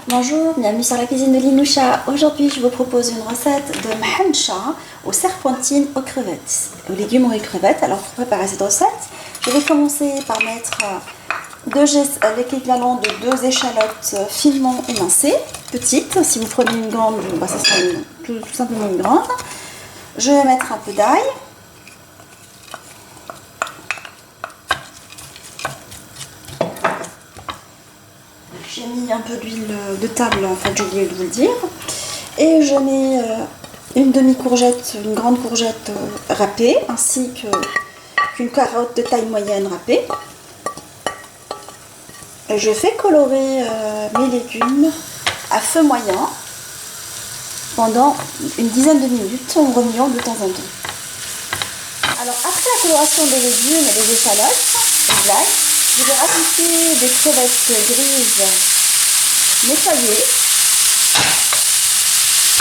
Bonjour, bienvenue sur la cuisine de Linoucha. Aujourd'hui, je vous propose une recette de mahancha aux serpentines aux crevettes, aux légumes aux crevettes. Alors, pour préparer cette recette, je vais commencer par mettre l'équivalent de 2 échalotes finement émincées, petites. Si vous prenez une grande, ça sera tout simplement une grande. Je vais mettre un peu d'ail. J'ai mis un peu d'huile de table, en fait, j'ai oublié de vous le dire. Et je mets une demi-courgette, une grande courgette râpée, ainsi qu'une carotte de taille moyenne râpée. Et je fais colorer mes légumes à feu moyen pendant une dizaine de minutes, en remuant de temps en temps. Alors, après la coloration des légumes et des échalotes, et de l'ail, je vais rajouter des crevettes grises nettoyées.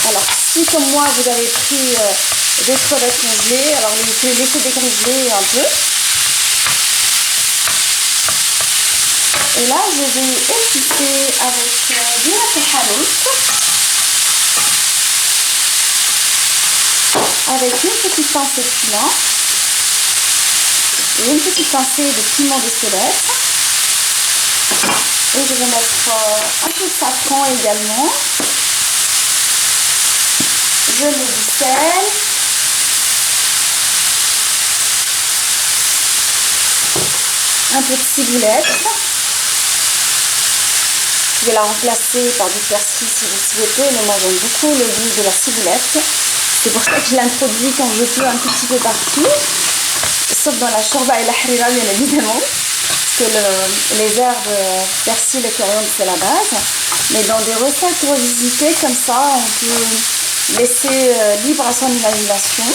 Alors, si comme moi vous avez pris des crevettes congelées, alors vous pouvez laisser décongeler un peu. Et là, je vais épicer avec du hanout, avec une petite pincée de piment et une petite pincée de piment d'Espelette. Et je vais mettre un peu de safran également. Je mets du sel. Un peu de ciboulette. Je vais la remplacer par du persil si vous souhaitez, mais moi j'aime beaucoup le goût de la ciboulette. C'est pour ça que je l'introduis quand je peux un tout petit peu partout. Sauf dans la shorba et la harira, bien évidemment. Parce que les herbes, persil et coriandre, c'est la base. Mais dans des recettes revisitées comme ça, on peut laisser libre à son imagination.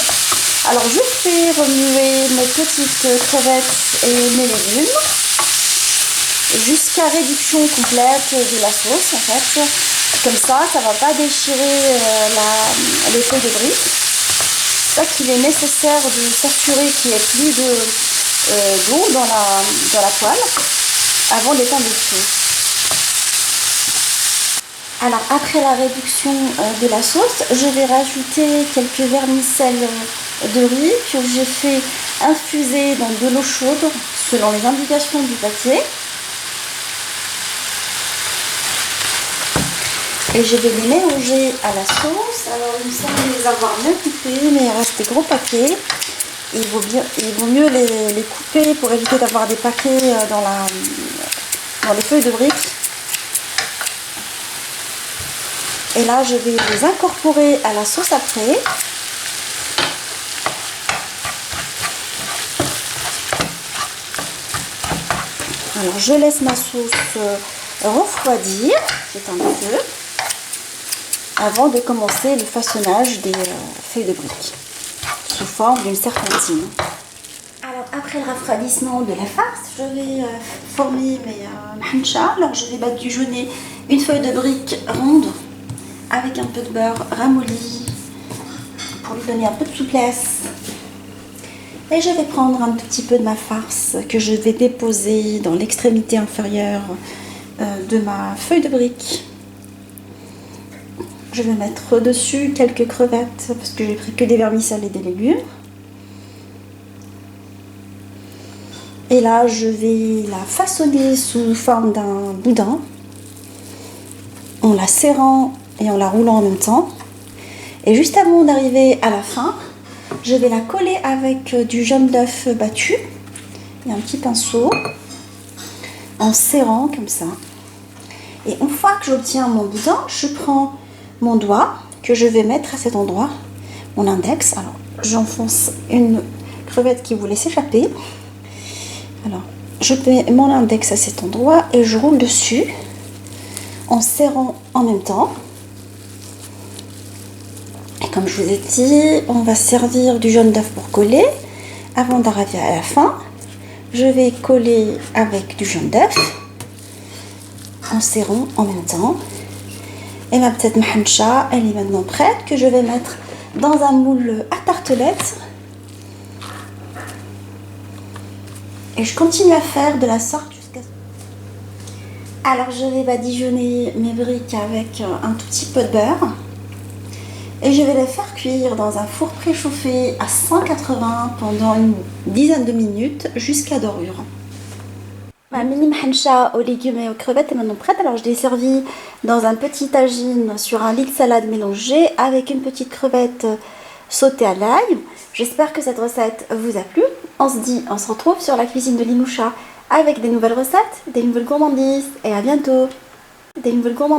Alors je fais remuer mes petites crevettes et mes légumes jusqu'à réduction complète de la sauce, en fait. Comme ça ne va pas déchirer les feuilles de briques. C'est ça qu'il est nécessaire de s'assurer qu'il n'y ait plus d'eau dans la poêle avant d'éteindre le feu. Alors après la réduction de la sauce, je vais rajouter quelques vermicelles de riz que j'ai fait infuser dans de l'eau chaude selon les indications du paquet. Et je vais les mélanger à la sauce. Alors il me semble les avoir bien coupés, mais il reste des gros paquets. Il vaut mieux les couper pour éviter d'avoir des paquets dans les feuilles de briques. Et là, je vais les incorporer à la sauce après. Alors, je laisse ma sauce refroidir, j'éteins le feu, avant de commencer le façonnage des feuilles de briques sous forme d'une serpentine. Alors, après le refroidissement de la farce, je vais former mes mahancha. Alors, je vais badigeonner une feuille de brique ronde avec un peu de beurre ramolli pour lui donner un peu de souplesse. Et je vais prendre un petit peu de ma farce que je vais déposer dans l'extrémité inférieure de ma feuille de brique. Je vais mettre dessus quelques crevettes parce que j'ai pris que des vermicelles et des légumes. Et là, je vais la façonner sous forme d'un boudin en la serrant et en la roulant en même temps. Et juste avant d'arriver à la fin, je vais la coller avec du jaune d'œuf battu et un petit pinceau en serrant comme ça. Et une fois que j'obtiens mon boudin, je prends mon doigt que je vais mettre à cet endroit, mon index. Alors j'enfonce une crevette qui voulait s'échapper. Alors je mets mon index à cet endroit et je roule dessus en serrant en même temps. Et comme je vous ai dit, on va servir du jaune d'œuf pour coller. Avant d'arriver à la fin, je vais coller avec du jaune d'œuf en serrant en même temps. Et ma petite mahancha, elle est maintenant prête, que je vais mettre dans un moule à tartelettes. Et je continue à faire de la sorte jusqu'à... Alors je vais badigeonner mes briques avec un tout petit peu de beurre. Et je vais les faire cuire dans un four préchauffé à 180 pendant une dizaine de minutes jusqu'à dorure. Ma mini mhancha aux légumes et aux crevettes est maintenant prête. Alors je l'ai servie dans un petit tagine sur un lit de salade mélangé avec une petite crevette sautée à l'ail. J'espère que cette recette vous a plu. On se retrouve sur la cuisine de Linoucha avec des nouvelles recettes, des nouvelles gourmandises et à bientôt. Des nouvelles gourmandises.